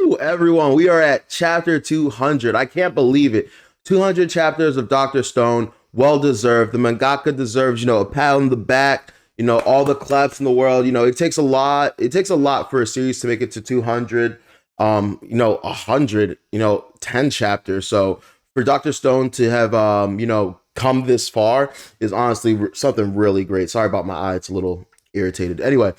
Woo, everyone, we are at chapter 200. I can't believe it. 200 chapters of Dr. Stone, well deserved. The mangaka deserves, a pat on the back, all the claps in the world. It takes a lot. It takes a lot for a series to make it to 200. 100, 10 chapters. So for Dr. Stone to have come this far is honestly something really great. Sorry about my eye, it's a little irritated. Anyway,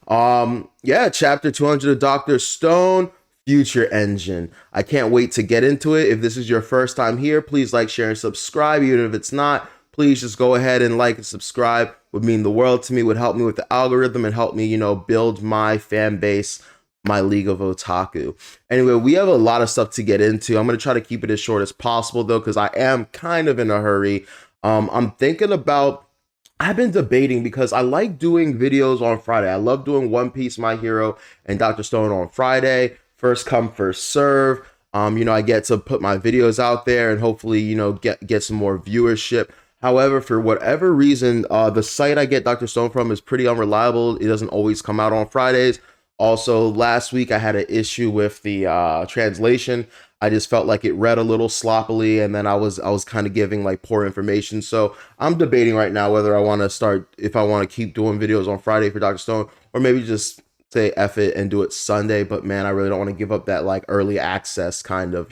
chapter 200 of Dr. Stone, Future Engine. I can't wait to get into it. If this is your first time here, please like, share, and subscribe. Even if it's not, please just go ahead and like and subscribe. Would mean the world to me, would help me with the algorithm and help me, build my fan base, my League of Otaku. Anyway, we have a lot of stuff to get into. I'm going to try to keep it as short as possible, though, because I am kind of in a hurry. I've been debating because I like doing videos on Friday. I love doing One Piece, My Hero, and Dr. Stone on Friday. First come, first serve. I get to put my videos out there and hopefully, get some more viewership. However, for whatever reason, the site I get Dr. Stone from is pretty unreliable. It doesn't always come out on Fridays. Also, last week I had an issue with the translation. I just felt like it read a little sloppily, and then I was kind of giving like poor information. So I'm debating right now whether I want to keep doing videos on Friday for Dr. Stone, or maybe just say F it and do it Sunday. But man, I really don't want to give up that like early access kind of,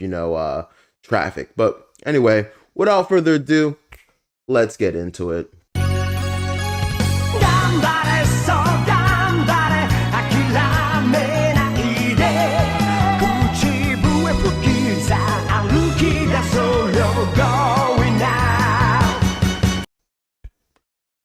traffic. But anyway, without further ado, let's get into it.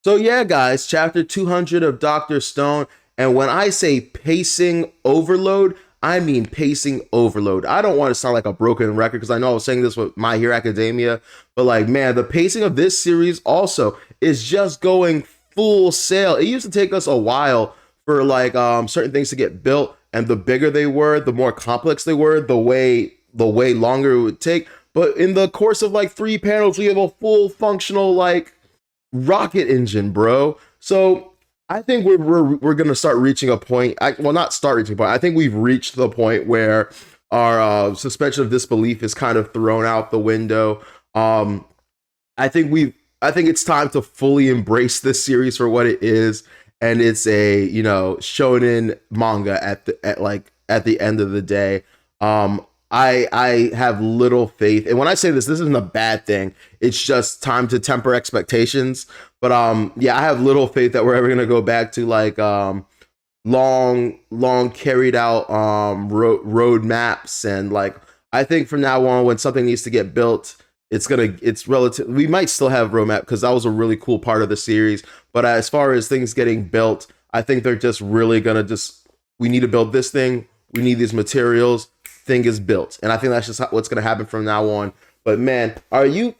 So yeah, guys, chapter 200 of Dr. Stone. And when I say pacing overload, I mean pacing overload. I don't want to sound like a broken record because I know I was saying this with My Hero Academia, but like, man, the pacing of this series also is just going full sail. It used to take us a while for like certain things to get built, and the bigger they were, the more complex they were, the way longer it would take. But in the course of like 3 panels, we have a full functional like rocket engine, bro. So I think we're gonna start reaching a point. Not start reaching a point. I think we've reached the point where our suspension of disbelief is kind of thrown out the window. I think it's time to fully embrace this series for what it is, and it's a shonen manga at the end of the day. I have little faith, and when I say this isn't a bad thing. It's just time to temper expectations. But I have little faith that we're ever gonna go back to like long carried out road maps, and like I think from now on, when something needs to get built, it's relative. We might still have roadmap because that was a really cool part of the series. But as far as things getting built, I think they're just really gonna we need to build this thing. We need these materials. Thing is built, and I think that's just what's going to happen from now on. But man, are you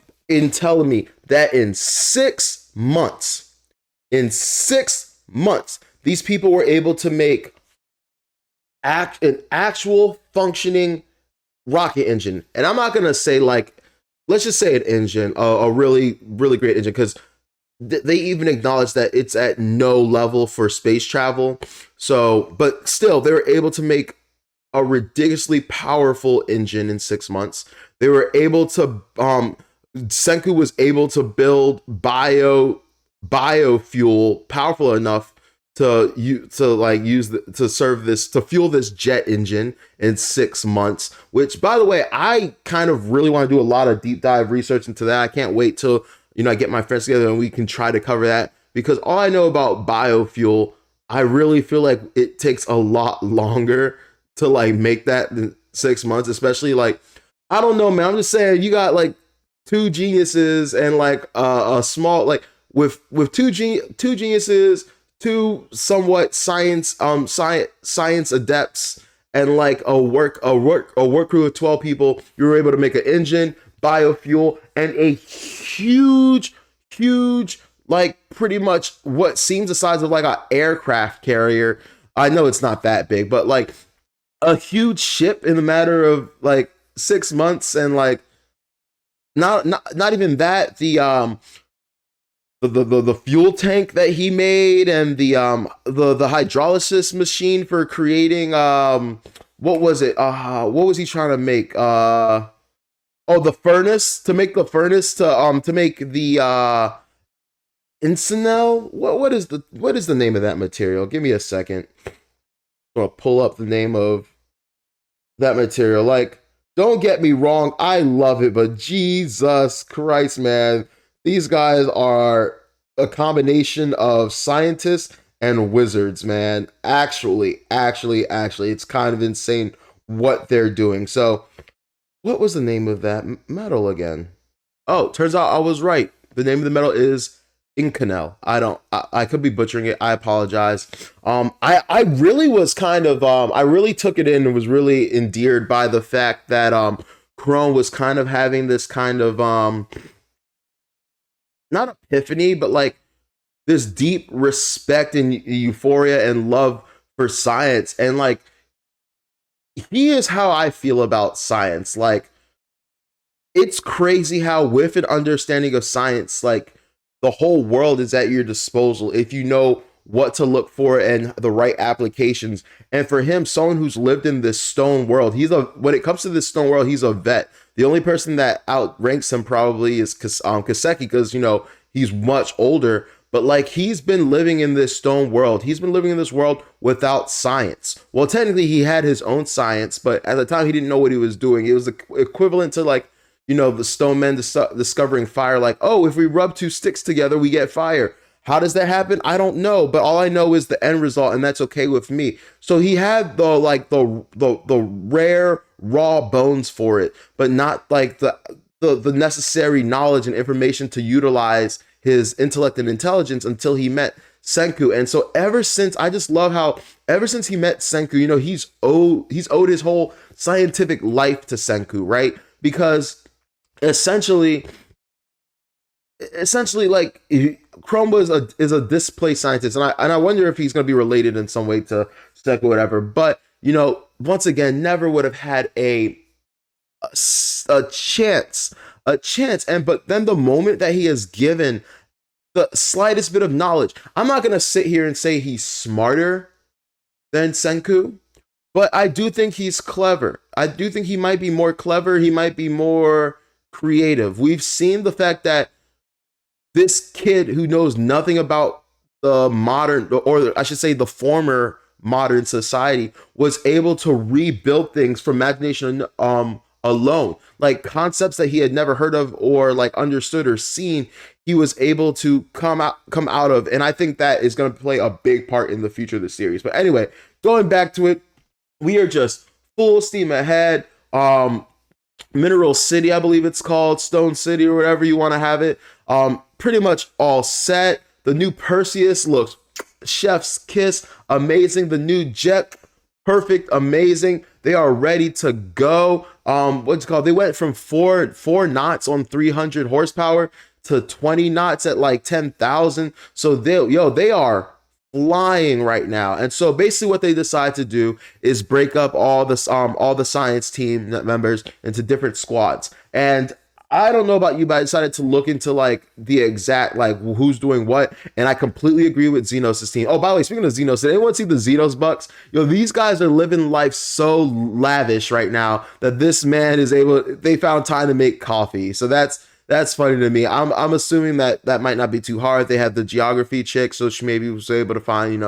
telling me that in 6 months, these people were able to make an actual functioning rocket engine? And I'm not going to say like, let's just say an engine, a really, really great engine, because they even acknowledge that it's at no level for space travel. So, but still, they were able to make a ridiculously powerful engine in 6 months. They were able to, Senku was able to build biofuel powerful enough to fuel this jet engine in 6 months, which, by the way, I kind of really want to do a lot of deep dive research into that. I can't wait till, I get my friends together and we can try to cover that, because all I know about biofuel, I really feel like it takes a lot longer to like make that in 6 months, especially like, I don't know, man. I'm just saying, you got like 2 geniuses and like a small, like with two geniuses, 2 somewhat science adepts, and like a work crew of 12 people. You were able to make an engine, biofuel, and a huge, like pretty much what seems the size of like an aircraft carrier. I know it's not that big, but like a huge ship in a matter of like 6 months. And like not even that, the fuel tank that he made, and the hydrolysis machine for creating what was it? What was he trying to make? Oh, the furnace, to make the furnace to make the Incinel. What is the name of that material? Give me a second. I'm gonna pull up the name of that material. Like, don't get me wrong, I love it, but Jesus Christ, man, these guys are a combination of scientists and wizards, man. Actually, it's kind of insane what they're doing. So, what was the name of that metal again? Oh, turns out I was right. The name of the metal is Inconel. I could be butchering it. I apologize. I really was kind of I really took it in and was really endeared by the fact that Crone was kind of having this kind of not epiphany, but like this deep respect and euphoria and love for science. And like, he is how I feel about science. Like, it's crazy how with an understanding of science, like, the whole world is at your disposal if you know what to look for and the right applications. And for him, someone who's lived in this stone world, when it comes to this stone world, he's a vet. The only person that outranks him probably is Kaseki, because he's much older. But like, he's been living in this stone world. He's been living in this world without science. Well, technically, he had his own science, but at the time, he didn't know what he was doing. It was equivalent to like, the stone men discovering fire. Like, oh, if we rub two sticks together, we get fire. How does that happen? I don't know, but all I know is the end result, and that's okay with me. So he had the rare raw bones for it, but not like the necessary knowledge and information to utilize his intellect and intelligence until he met Senku. And so I just love how ever since he met Senku, he's owed his whole scientific life to Senku, right? Because essentially like, Chrome is a displaced scientist, and I wonder if he's going to be related in some way to Senku or whatever. But once again, never would have had a chance. And but then the moment that he is given the slightest bit of knowledge, I'm not going to sit here and say he's smarter than Senku, but I do think he's clever. I do think he might be more clever. He might be more creative. We've seen the fact that this kid who knows nothing about the modern, or I should say the former modern society, was able to rebuild things from imagination alone. Like, concepts that he had never heard of or like understood or seen, he was able to come out of. And I think that is going to play a big part in the future of the series. But anyway, going back to it, we are just full steam ahead. Mineral City, I believe it's called, Stone City, or whatever you want to have it. Pretty much all set. The new Perseus looks chef's kiss, amazing. The new jet, perfect, amazing. They are ready to go. What's it called? They went from four knots on 300 horsepower to 20 knots at like 10,000. So they are flying right now. And so basically what they decide to do is break up all the science team members into different squads. And I don't know about you, but I decided to look into like the exact, like, who's doing what. And I completely agree with Xenos' team. Oh, by the way, speaking of Xenos, did anyone see the Xenos Bucks? These guys are living life so lavish right now that this man they found time to make coffee. So that's funny to me. I'm assuming that might not be too hard. They had the geography chick, so she maybe was able to find,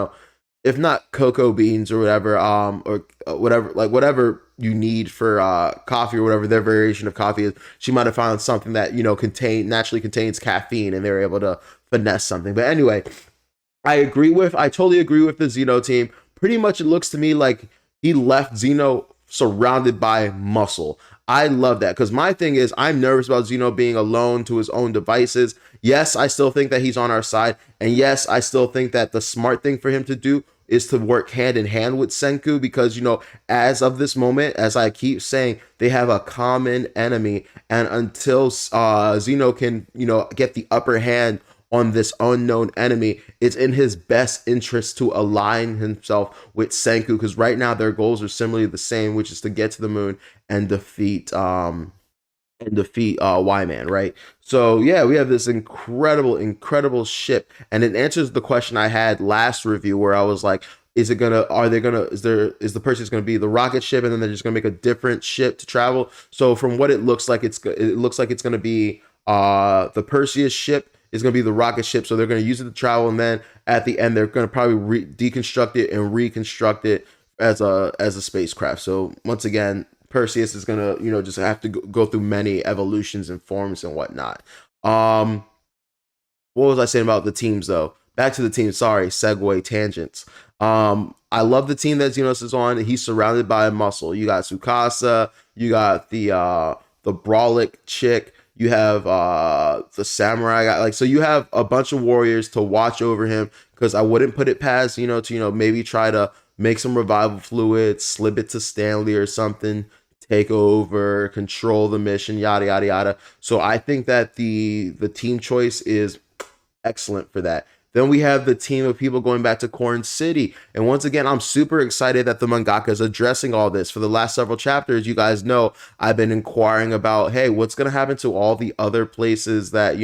if not cocoa beans or whatever, or whatever, like whatever you need for coffee or whatever their variation of coffee is, she might have found something that naturally contains caffeine, and they're able to finesse something. But anyway, I totally agree with the Xeno team. Pretty much, it looks to me like he left Xeno surrounded by muscle. I love that, because my thing is, I'm nervous about Xeno being alone to his own devices. Yes, I still think that he's on our side, and yes, I still think that the smart thing for him to do is to work hand in hand with Senku, because as of this moment, as I keep saying, they have a common enemy, and until Xeno can get the upper hand on this unknown enemy, it's in his best interest to align himself with Senku, because right now their goals are similarly the same, which is to get to the moon and defeat Y-Man, right? So yeah, we have this incredible ship, and it answers the question I had last review, where I was like, Is it gonna? Are they gonna? Is the Perseus gonna be the rocket ship, and then they're just gonna make a different ship to travel? So from what it looks like, it looks like it's gonna be the Perseus ship is gonna be the rocket ship. So they're gonna use it to travel, and then at the end they're gonna probably deconstruct it and reconstruct it as a spacecraft. So once again, Perseus is gonna just have to go through many evolutions and forms and whatnot. Um, what was I saying about the teams though? Back to the team. Sorry, segue tangents. I love the team that Xenos is on. He's surrounded by muscle. You got Tsukasa. You got the Brawlic chick. You have the samurai guy. Like, so you have a bunch of warriors to watch over him. Because I wouldn't put it past to maybe try to make some revival fluid, slip it to Stanley or something, take over, control the mission, yada yada yada. So I think that the team choice is excellent for that. Then we have the team of people going back to Corn City. And once again, I'm super excited that the mangaka is addressing all this. For the last several chapters, you guys know I've been inquiring about, hey, what's going to happen to all the other places that,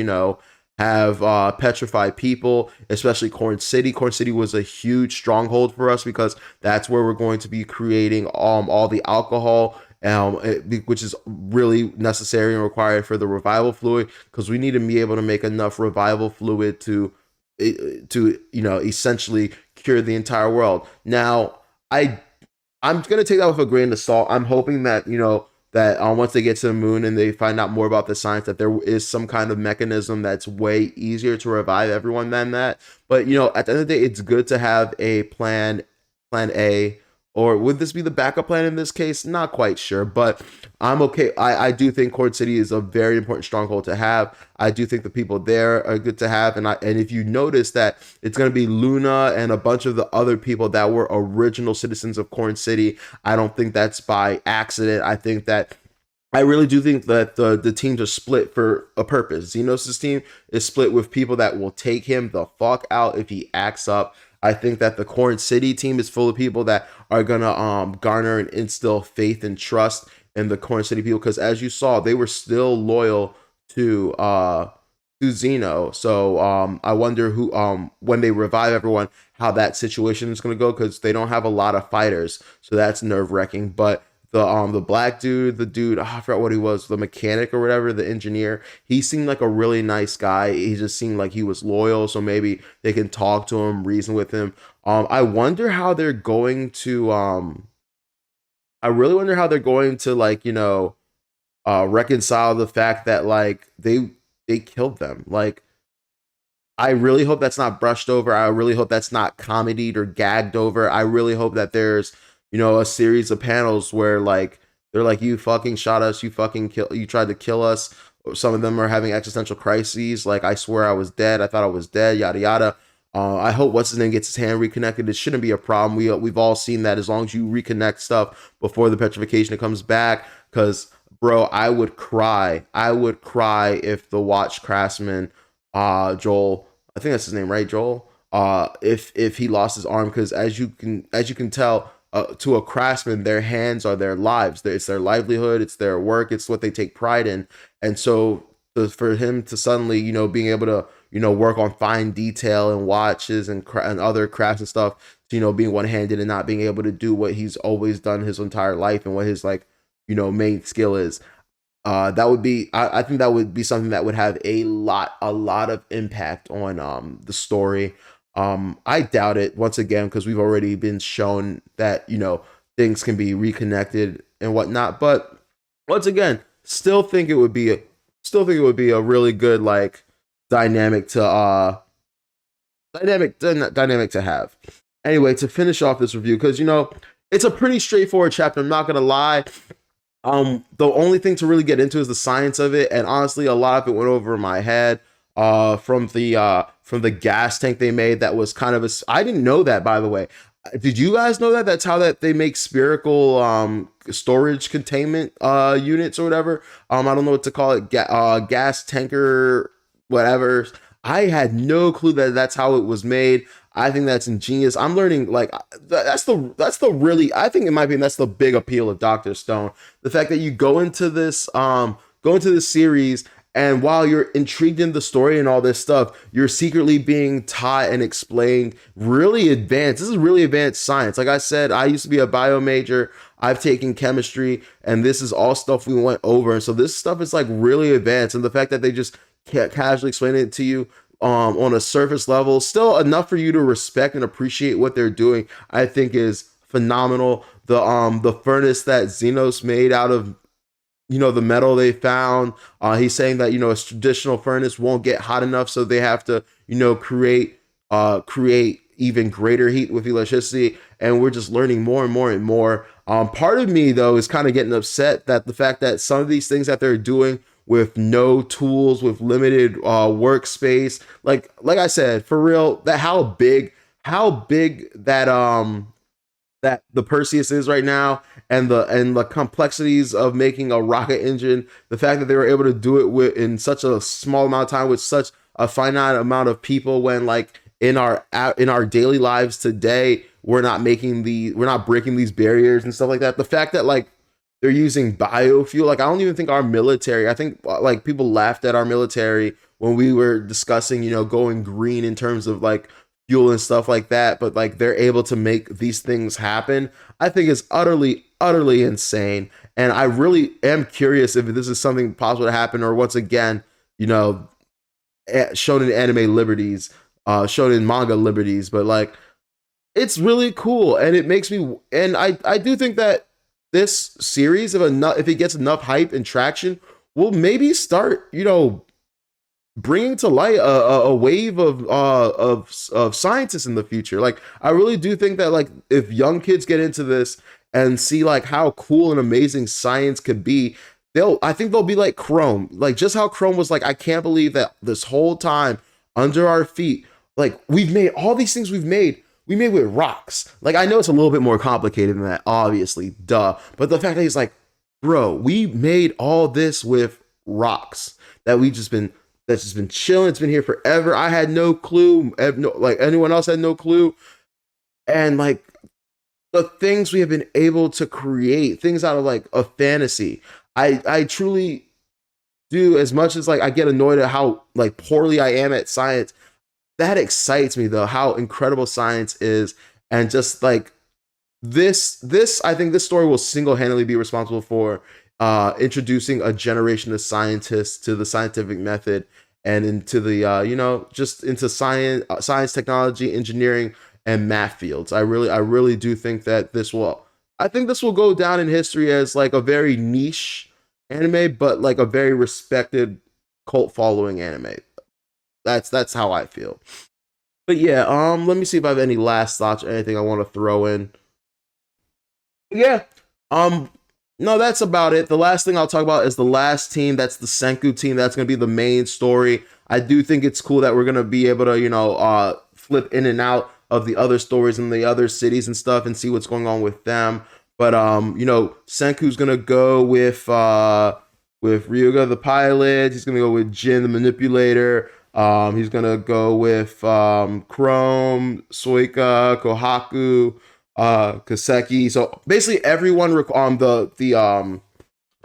have petrified people, especially Corn City. Corn City was a huge stronghold for us because that's where we're going to be creating all the alcohol, which is really necessary and required for the revival fluid, because we need to be able to make enough revival fluid to essentially cure the entire world. Now, I'm gonna take that with a grain of salt. I'm hoping that that once they get to the moon and they find out more about the science, that there is some kind of mechanism that's way easier to revive everyone than that. But at the end of the day, it's good to have a plan A. Or would this be the backup plan in this case? Not quite sure, but I'm okay. I do think Cord City is a very important stronghold to have. I do think the people there are good to have. And if you notice that it's going to be Luna and a bunch of the other people that were original citizens of Corn City, I don't think that's by accident. I really do think that the teams are split for a purpose. Xenos' team is split with people that will take him the fuck out if he acts up. I think that the Corn City team is full of people that are gonna garner and instill faith and trust in the Corn City people, because as you saw, they were still loyal to Xeno. So I wonder who when they revive everyone, how that situation is gonna go, because they don't have a lot of fighters, so that's nerve wracking. But the black dude, I forgot what he was, the mechanic or whatever, the engineer, he seemed like a really nice guy. He just seemed like he was loyal, so maybe they can talk to him, reason with him. I wonder how they're going to I really wonder how they're going to reconcile the fact that they killed them. Like, I really hope that's not brushed over. I really hope that's not comedied or gagged over. I really hope that there's, a series of panels where they're like, you fucking shot us, you tried to kill us. Some of them are having existential crises. Like, I swear I was dead. I thought I was dead, yada yada. I hope what's his name gets his hand reconnected. It shouldn't be a problem. We've all seen that as long as you reconnect stuff before the petrification, it comes back. Because, bro, I would cry. I would cry if the watch craftsman, Joel, I think that's his name, right, Joel? If he lost his arm, because as you can tell, to a craftsman, their hands are their lives. It's their livelihood. It's their work. It's what they take pride in. And so for him to suddenly, being able to, work on fine detail and watches and other crafts and stuff, to, being one-handed and not being able to do what he's always done his entire life and what his main skill is. That would be, I think that would be something that would have a lot of impact on the story. I doubt it, once again, because we've already been shown that things can be reconnected and whatnot. But once again, still think it would be a really good dynamic to dynamic to have. Anyway, to finish off this review, because it's a pretty straightforward chapter, I'm not gonna lie. The only thing to really get into is the science of it, and honestly, a lot of it went over my head. From the gas tank they made, that was kind of I didn't know that, by the way. Did you guys know that that's how that they make spherical storage containment units or whatever? I don't know what to call it, gas tanker whatever. I had no clue that that's how it was made. I think that's ingenious. I'm learning, that's the really, I think in my opinion, that's the big appeal of Dr. Stone. The fact that you go into this series And while you're intrigued in the story and all this stuff, you're secretly being taught and explained really advanced. This is really advanced science. Like I said, I used to be a bio major. I've taken chemistry, and this is all stuff we went over. And so this stuff is like really advanced. And the fact that they just casually explain it to you on a surface level, still enough for you to respect and appreciate what they're doing, I think is phenomenal. The furnace that Xenos made out of the metal they found. He's saying that a traditional furnace won't get hot enough, so they have to create even greater heat with electricity. And we're just learning more and more and more. Part of me though is kind of getting upset that the fact that some of these things that they're doing with no tools, with limited workspace, like I said, for real, that how big that the Perseus is right now, and the complexities of making a rocket engine, the fact that they were able to do it in such a small amount of time with such a finite amount of people, when like in our daily lives today we're not breaking these barriers and stuff like that. The fact that like they're using biofuel, like I don't even think our military, I think like people laughed at our military when we were discussing going green in terms of like fuel and stuff like that, but like they're able to make these things happen. I think it's utterly insane, and I really am curious if this is something possible to happen, or once again, shown in anime liberties, shown in manga liberties. But like, it's really cool, and it makes me, and I do think that this series, if it gets enough hype and traction, will maybe start bringing to light a wave of scientists in the future. Like I really do think that like if young kids get into this and see like how cool and amazing science could be, I think they'll be like Chrome, like just how Chrome was like, I can't believe that this whole time under our feet, like we've made all these things we made with rocks. Like I know it's a little bit more complicated than that, obviously, duh. But the fact that he's like, bro, we made all this with rocks that's just been chilling. It's been here forever. I had no clue. Like anyone else had no clue. And like the things we have been able to create, things out of like a fantasy. I truly do, as much as like I get annoyed at how like poorly I am at science, that excites me though, how incredible science is. And just like this I think this story will single-handedly be responsible for introducing a generation of scientists to the scientific method, and into the just into science, technology, engineering, and math fields. I really do think that I think this will go down in history as like a very niche anime, but like a very respected cult following anime. That's how I feel. But yeah, let me see if I have any last thoughts or anything I want to throw in. Yeah. No, that's about it. The last thing I'll talk about is the last team. That's the Senku team. That's going to be the main story. I do think it's cool that we're going to be able to, flip in and out of the other stories in the other cities and stuff and see what's going on with them. But, Senku's going to go with Ryuga the pilot. He's going to go with Jin the manipulator. He's going to go with Chrome, Soika, Kohaku, Kaseki. So basically everyone on the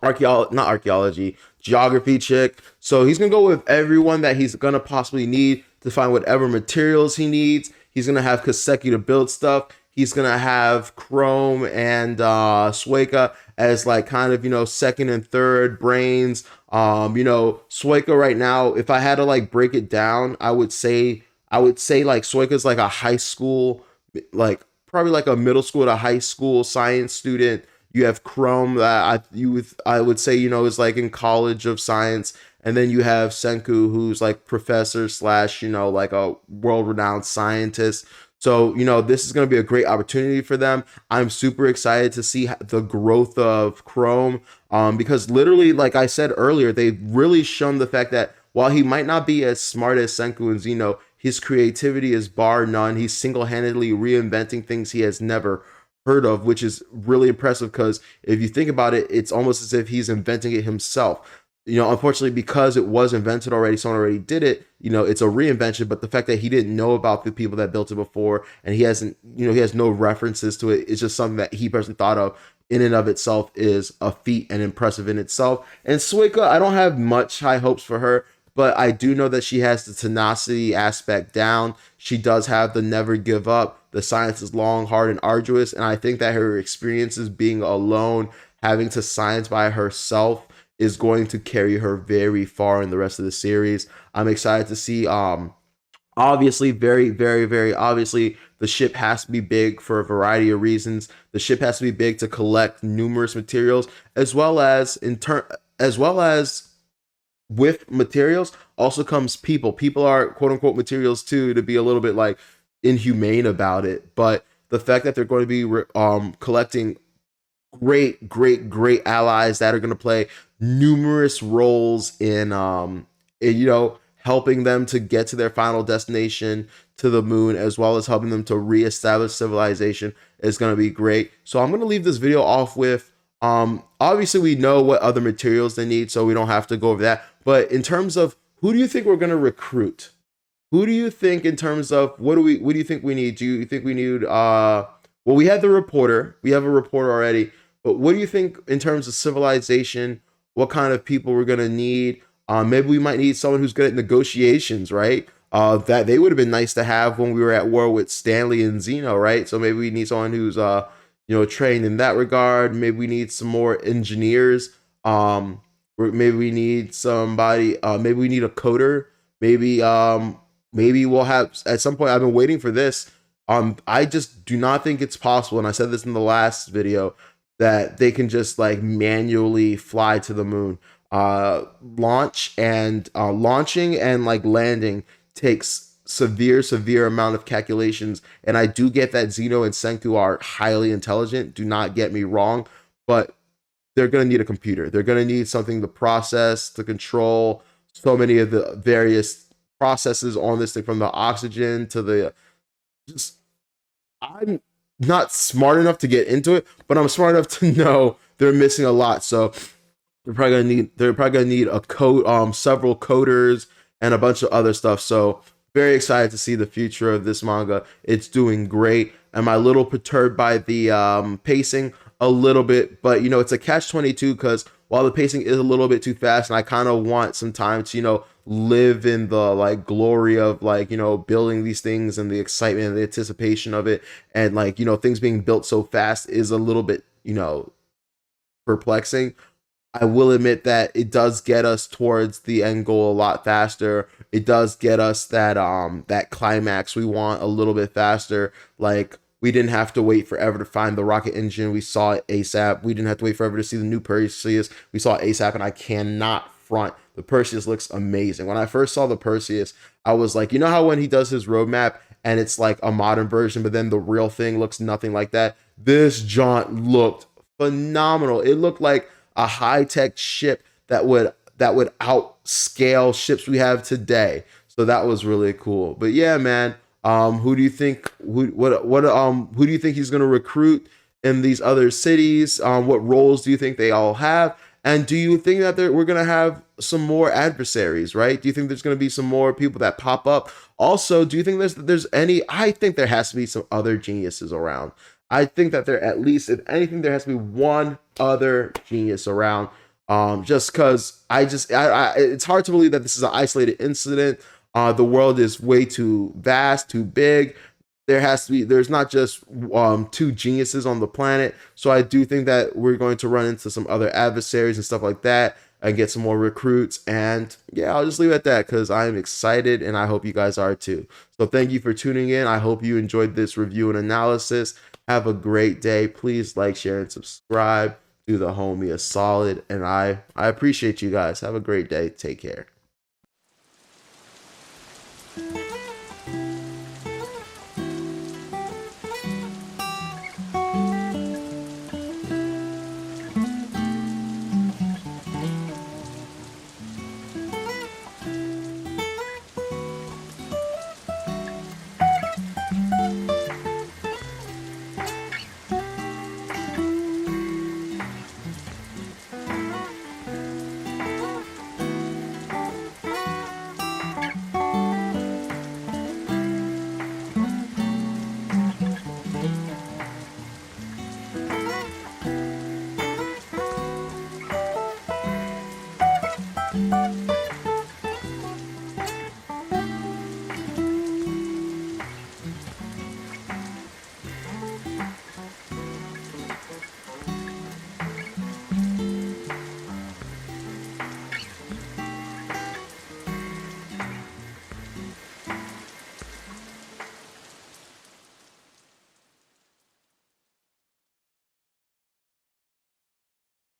not archaeology, geography chick. So he's gonna go with everyone that he's gonna possibly need to find whatever materials he needs. He's gonna have Kaseki to build stuff. He's gonna have Chrome and Sueka as like kind of second and third brains. Sueka right now, if I had to like break it down, I would say like Sueka's like a high school, like probably like a middle school to high school science student. You have Chrome that I would say is like in college of science, and then you have Senku, who's like professor slash like a world renowned scientist. So this is going to be a great opportunity for them. I'm super excited to see the growth of Chrome, because literally, like I said earlier, they've really shown the fact that while he might not be as smart as Senku and Xeno, his creativity is bar none. He's single-handedly reinventing things he has never heard of, which is really impressive, because if you think about it, it's almost as if he's inventing it himself. Unfortunately, because it was invented already, someone already did it, it's a reinvention. But the fact that he didn't know about the people that built it before, and he has no references to it, it's just something that he personally thought of, in and of itself is a feat and impressive in itself. And Suika, I don't have much high hopes for her, but I do know that she has the tenacity aspect down. She does have the never give up. The science is long, hard, and arduous. And I think that her experiences being alone, having to science by herself, is going to carry her very far in the rest of the series. I'm excited to see obviously, very, very, very obviously, the ship has to be big for a variety of reasons. The ship has to be big to collect numerous materials, as well as with materials also comes people. People are quote unquote materials too, to be a little bit like inhumane about it. But the fact that they're going to be collecting great allies that are going to play numerous roles in helping them to get to their final destination, to the moon, as well as helping them to reestablish civilization, is going to be great. So I'm going to leave this video off with obviously we know what other materials they need, so we don't have to go over that. But in terms of who do you think we're going to recruit? Who do you think in terms of what do you think we need? Do you think we need well, we had the reporter. We have a reporter already. But what do you think in terms of civilization? What kind of people we're gonna need? Maybe we might need someone who's good at negotiations, right? That they would have been nice to have when we were at war with Stanley and Xeno, right? So maybe we need someone who's trained in that regard. Maybe we need some more engineers. Maybe we need somebody. Maybe we need a coder. Maybe we'll have at some point. I've been waiting for this. I just do not think it's possible, and I said this in the last video, that they can just like manually fly to the moon. Launching and like landing takes severe amount of calculations, and I do get that Xeno and Senku are highly intelligent. Do not get me wrong, but they're gonna need a computer. They're gonna need something to process, to control so many of the various processes on this thing, from the oxygen to the just I'm not smart enough to get into it, but I'm smart enough to know they're missing a lot. So they're probably gonna need a code, several coders and a bunch of other stuff. So very excited to see the future of this manga. It's doing great. Am I a little perturbed by the pacing? A little bit, but it's a catch-22, because while the pacing is a little bit too fast, and I kind of want some time to live in the like glory of like building these things and the excitement and the anticipation of it, and like things being built so fast is a little bit perplexing. I will admit that it does get us towards the end goal a lot faster. It does get us that climax we want a little bit faster. Like, we didn't have to wait forever to find the rocket engine. We saw it ASAP. We didn't have to wait forever to see the new Perseus. We saw it ASAP, and I cannot front. The Perseus looks amazing. When I first saw the Perseus, I was like, how when he does his roadmap and it's like a modern version, but then the real thing looks nothing like that? This jaunt looked phenomenal. It looked like a high-tech ship that would outscale ships we have today. So that was really cool. But yeah, man, who do you think who do you think he's going to recruit in these other cities? What roles do you think they all have? And do you think that we're going to have some more adversaries, right? Do you think there's going to be some more people that pop up? Also, do you think there's any? I think there has to be some other geniuses around. I think that at least, if anything, there has to be one other genius around. Just because it's hard to believe that this is an isolated incident. The world is way too vast, too big. There's not just two geniuses on the planet. So I do think that we're going to run into some other adversaries and stuff like that, and get some more recruits. And yeah, I'll just leave it at that, because I'm excited, and I hope you guys are too. So thank you for tuning in. I hope you enjoyed this review and analysis. Have a great day. Please like, share, and subscribe. Do the homie a solid, and I appreciate you guys. Have a great day. Take care.